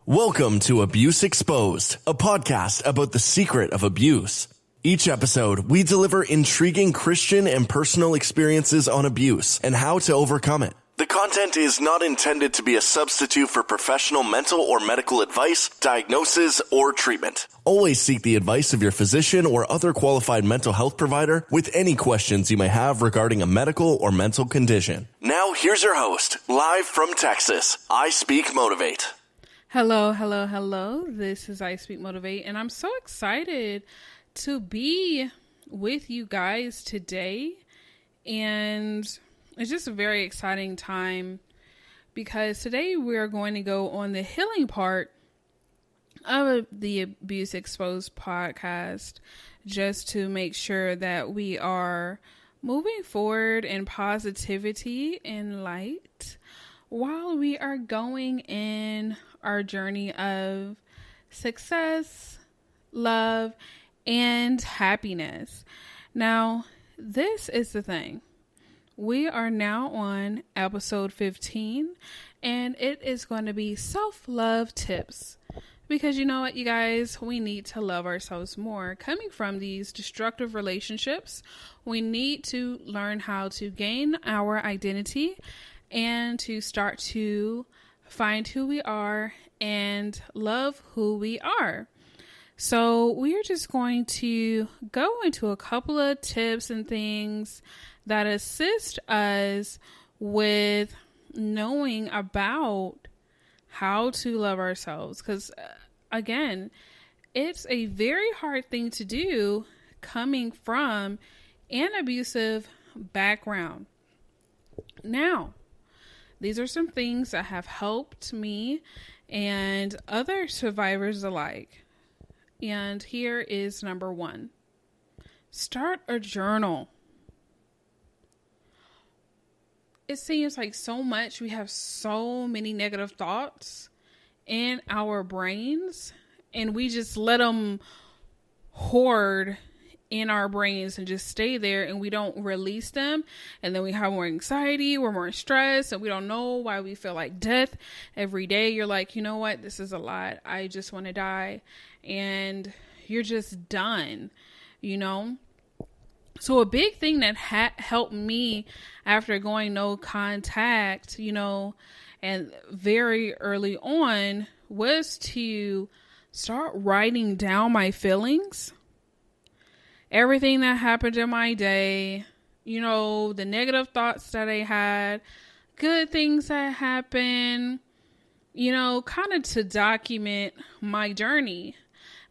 Welcome to Abuse Exposed, a podcast about the secret of abuse. Each episode, we deliver intriguing Christian and personal experiences on abuse and how to overcome it. The content is not intended to be a substitute for professional mental or medical advice, diagnosis, or treatment. Always seek the advice of your physician or other qualified mental health provider with any questions you may have regarding a medical or mental condition. Now, here's your host, live from Texas, Ispeakmotivate. Hello. This is Ispeakmotivate, and I'm so excited to be with you guys today. And it's just a very exciting time because today we're going to go on the healing part of the Abuse Exposed podcast, just to make sure that we are moving forward in positivity and light while we are going in our journey of success, love, and happiness. Now, this is the thing. We are now on episode 15, and it is going to be self-love tips. Because you know what, you guys, we need to love ourselves more. Coming from these destructive relationships, we need to learn how to gain our identity and to start to find who we are and love who we are. So we are just going to go into a couple of tips and things that assist us with knowing about how to love ourselves. Because again, it's a very hard thing to do coming from an abusive background. Now, these are some things that have helped me and other survivors alike. And here is number 1. Start a journal. It seems like so much, we have so many negative thoughts in our brains, and we just let them hoard in our brains and just stay there, and we don't release them. And then we have more anxiety, we're more stressed, and we don't know why we feel like death every day. You're like, you know what? This is a lot. I just want to die. And you're just done, you know? So a big thing that helped me after going no contact, you know, and very early on, was to start writing down my feelings. Everything that happened in my day, you know, the negative thoughts that I had, good things that happened, you know, kind of to document my journey.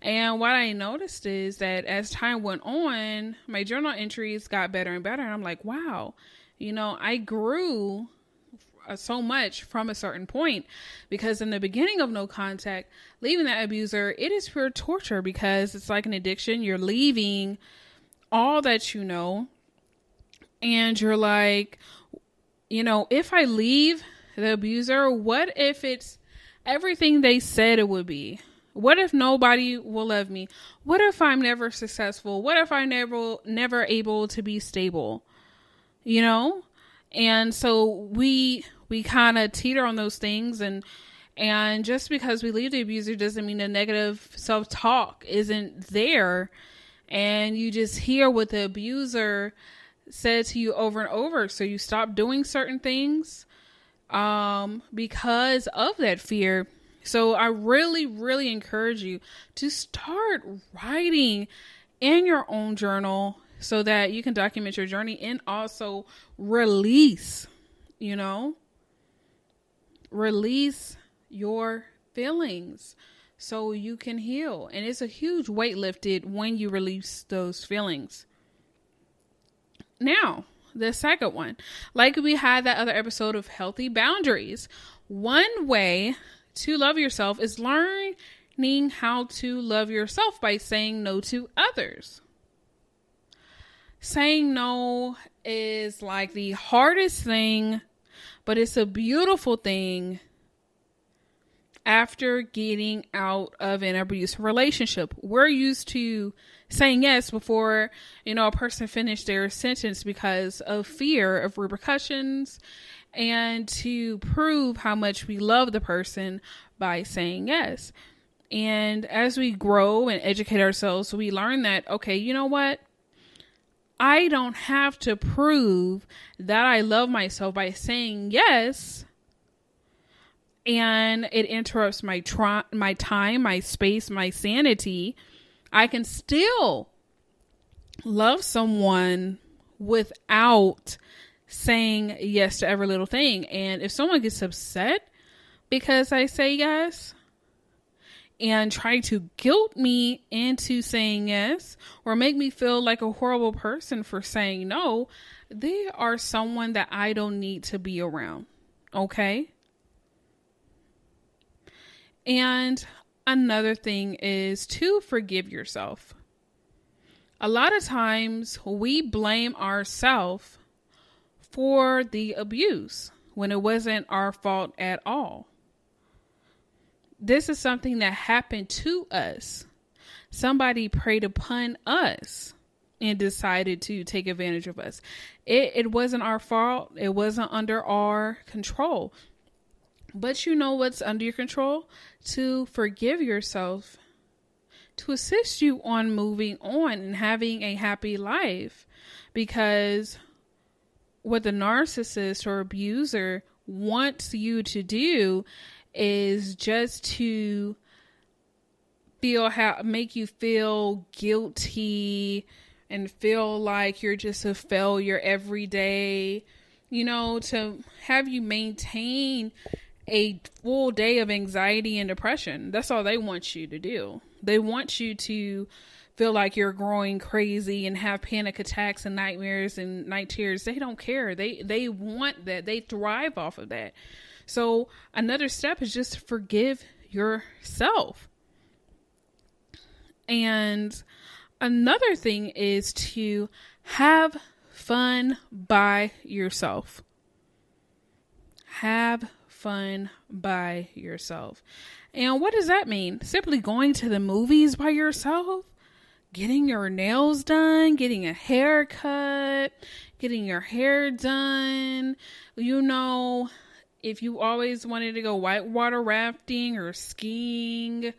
And what I noticed is that as time went on, my journal entries got better and better. And I'm like, wow, you know, I grew so much from a certain point, because in the beginning of no contact, leaving that abuser, it is pure torture, because it's like an addiction. You're leaving all that you know, and you're like, you know, if I leave the abuser, what if it's everything they said it would be? What if nobody will love me? What if I'm never successful? What if I'm never able to be stable? You know? And so we kind of teeter on those things, and just because we leave the abuser doesn't mean the negative self-talk isn't there, and you just hear what the abuser said to you over and over. So you stop doing certain things because of that fear. So I really, really encourage you to start writing in your own journal so that you can document your journey and also release, you know, release your feelings so you can heal. And it's a huge weight lifted when you release those feelings. Now, the second one, like we had that other episode of healthy boundaries, one way to love yourself is learning how to love yourself by saying no to others. Saying no is like the hardest thing, but it's a beautiful thing after getting out of an abusive relationship. We're used to saying yes before, you know, a person finished their sentence because of fear of repercussions and to prove how much we love the person by saying yes. And as we grow and educate ourselves, we learn that, okay, you know what? I don't have to prove that I love myself by saying yes, and it interrupts my time, my space, my sanity. I can still love someone without saying yes to every little thing. And if someone gets upset because I say yes and try to guilt me into saying yes or make me feel like a horrible person for saying no, they are someone that I don't need to be around. Okay? And another thing is to forgive yourself. A lot of times we blame ourselves for the abuse when it wasn't our fault at all. This is something that happened to us. Somebody preyed upon us and decided to take advantage of us. It wasn't our fault. It wasn't under our control. But you know what's under your control? To forgive yourself, to assist you on moving on and having a happy life. Because what the narcissist or abuser wants you to do is just to make you feel guilty and feel like you're just a failure every day, to have you maintain a full day of anxiety and depression. That's all they want you to do. They want you to feel like you're growing crazy and have panic attacks and nightmares and night terrors. They don't care. They want that. They thrive off of that. So another step is just to forgive yourself. And another thing is to have fun by yourself. Have fun by yourself. And what does that mean? Simply going to the movies by yourself, getting your nails done, getting a haircut, getting your hair done. If you always wanted to go whitewater rafting or skiing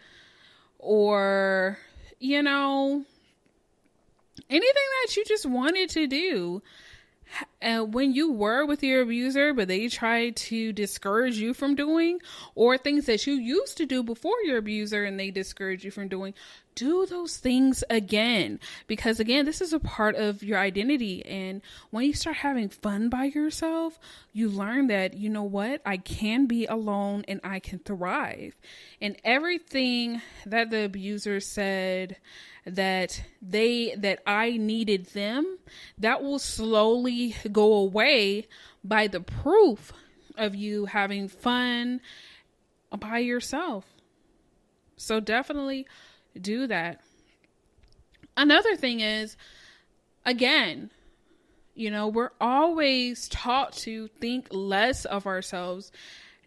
or, anything that you just wanted to do. When you were with your abuser, but they tried to discourage you from doing, or things that you used to do before your abuser and they discourage you from doing, do those things again. Because again, this is a part of your identity. And when you start having fun by yourself, you learn that, you know what, I can be alone and I can thrive. And everything that the abuser said that I needed them, that will slowly go away by the proof of you having fun by yourself. So definitely do that. Another thing is, again, we're always taught to think less of ourselves,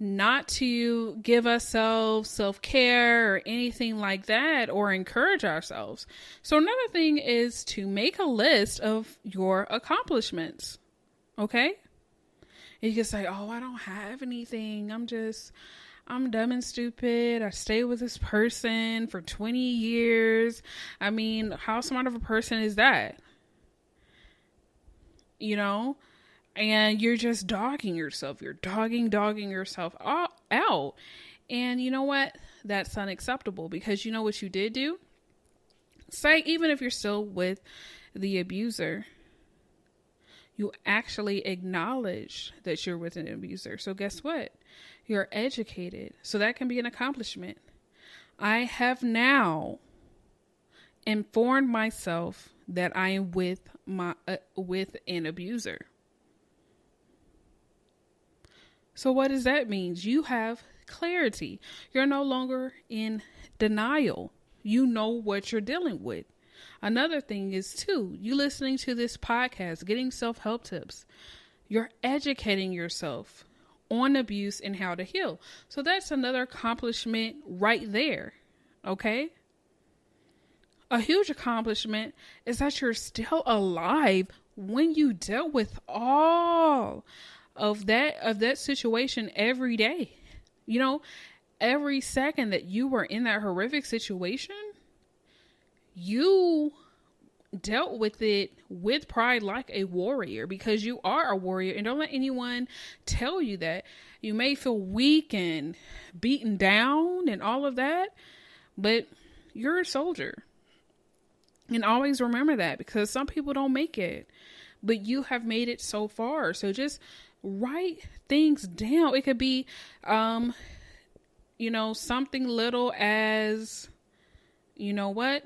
not to give ourselves self-care or anything like that, or encourage ourselves. So another thing is to make a list of your accomplishments. Okay? You can say, oh, I don't have anything. I'm dumb and stupid. I stayed with this person for 20 years. I mean, how smart of a person is that? And you're just dogging yourself. You're dogging yourself out. And you know what? That's unacceptable, because you know what you did do? Say, even if you're still with the abuser, you actually acknowledge that you're with an abuser. So guess what? You're educated. So that can be an accomplishment. I have now informed myself that I am with an abuser. So what does that mean? You have clarity. You're no longer in denial. You know what you're dealing with. Another thing is too, you listening to this podcast, getting self-help tips. You're educating yourself on abuse and how to heal. So that's another accomplishment right there. Okay? A huge accomplishment is that you're still alive when you dealt with all of that situation every day. You know, every second that you were in that horrific situation, you dealt with it with pride like a warrior, because you are a warrior. And don't let anyone tell you that. You may feel weak and beaten down and all of that, but you're a soldier. And always remember that, because some people don't make it, but you have made it so far. So just write things down. It could be, something little as, you know what?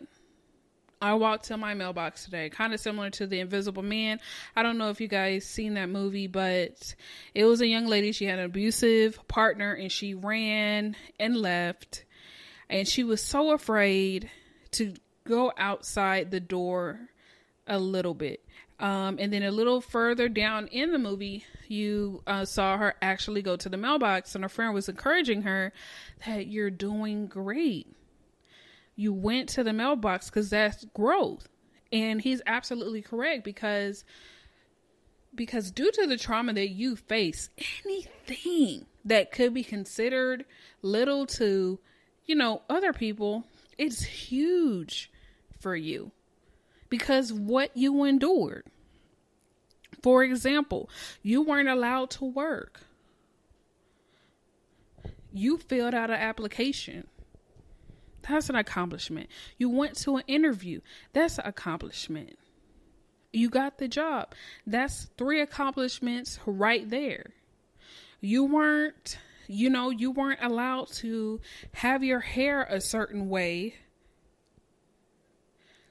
I walked to my mailbox today, kind of similar to The Invisible Man. I don't know if you guys seen that movie, but it was a young lady. She had an abusive partner and she ran and left. And she was so afraid to go outside the door a little bit. And then a little further down in the movie, you saw her actually go to the mailbox, and her friend was encouraging her that you're doing great. You went to the mailbox because that's growth. And he's absolutely correct, because due to the trauma that you face, anything that could be considered little to, other people, it's huge for you because what you endured. For example, you weren't allowed to work. You filled out an application. That's an accomplishment. You went to an interview. That's an accomplishment. You got the job. That's 3 accomplishments right there. You weren't allowed to have your hair a certain way.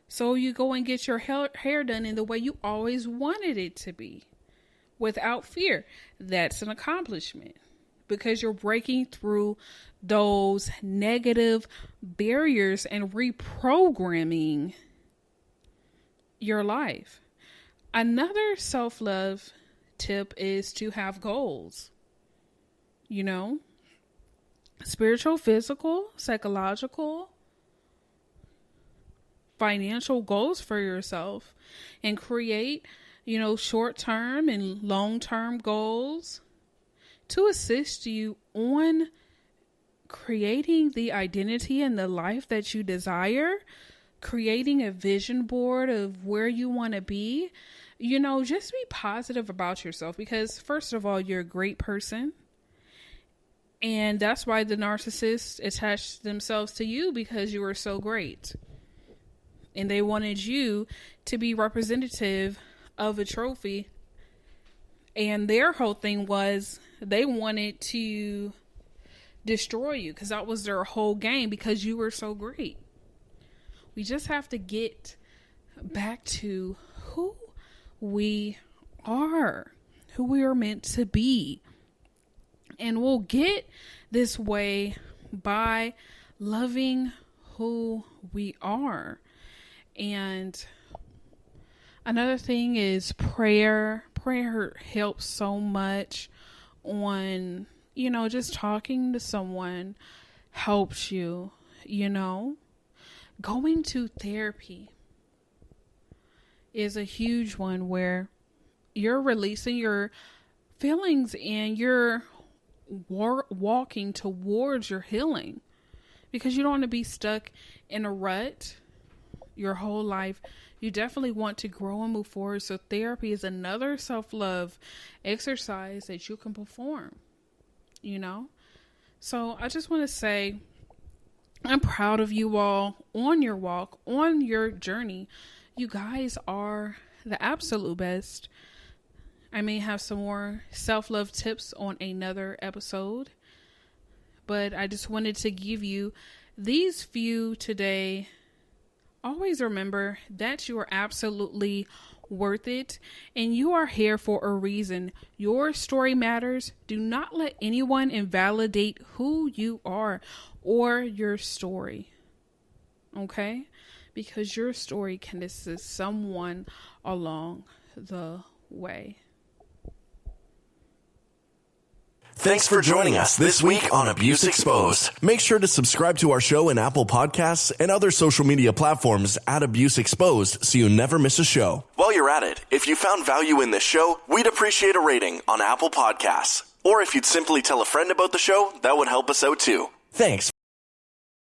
So you go and get your hair done in the way you always wanted it to be, without fear. That's an accomplishment, because you're breaking through those negative barriers and reprogramming your life. Another self-love tip is to have goals. Spiritual, physical, psychological, financial goals for yourself, and create, short-term and long-term goals to assist you on creating the identity and the life that you desire, creating a vision board of where you want to be. Just be positive about yourself, because first of all, you're a great person. And that's why the narcissists attached themselves to you, because you were so great. And they wanted you to be representative of a trophy. And their whole thing was they wanted to destroy you, because that was their whole game, because you were so great. We just have to get back to who we are meant to be. And we'll get this way by loving who we are. And another thing is prayer. Prayer helps so much on, just talking to someone helps you, Going to therapy is a huge one, where you're releasing your feelings and you're walking towards your healing, because you don't want to be stuck in a rut your whole life. You definitely want to grow and move forward. So therapy is another self-love exercise that you can perform, So I just want to say, I'm proud of you all on your walk, on your journey. You guys are the absolute best. I may have some more self-love tips on another episode, but I just wanted to give you these few today. Always remember that you are absolutely worth it, and you are here for a reason. Your story matters. Do not let anyone invalidate who you are or your story. Okay? Because your story can assist someone along the way. Thanks for joining us this week on Abuse Exposed. Make sure to subscribe to our show in Apple Podcasts and other social media platforms at Abuse Exposed so you never miss a show. While you're at it, if you found value in this show, we'd appreciate a rating on Apple Podcasts. Or if you'd simply tell a friend about the show, that would help us out too. Thanks.